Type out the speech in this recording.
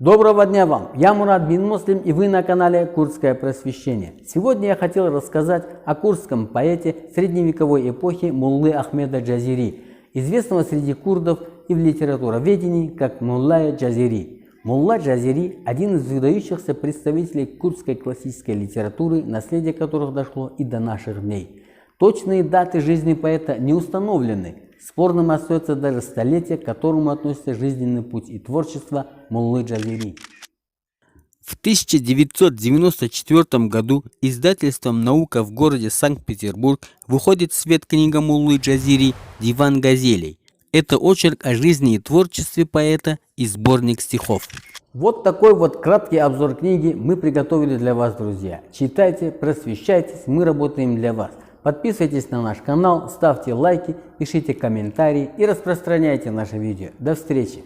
Доброго дня вам! Я Мурат бин Муслим, и вы на канале Курдское просвещение. Сегодня я хотел рассказать о курдском поэте средневековой эпохи Муллы Ахмеда Джазири, известного среди курдов и в литературоведении как Мулла Джазири. Мулла Джазири – один из выдающихся представителей курдской классической литературы, наследие которых дошло и до наших дней. Точные даты жизни поэта не установлены. Спорным остается даже столетие, к которому относится жизненный путь и творчество Муллы Джазири. В 1994 году издательством «Наука» в городе Санкт-Петербург выходит в свет книга Муллы Джазири «Диван газелей». Это очерк о жизни и творчестве поэта и сборник стихов. Вот такой вот краткий обзор книги мы приготовили для вас, друзья. Читайте, просвещайтесь, мы работаем для вас. Подписывайтесь на наш канал, ставьте лайки, пишите комментарии и распространяйте наше видео. До встречи!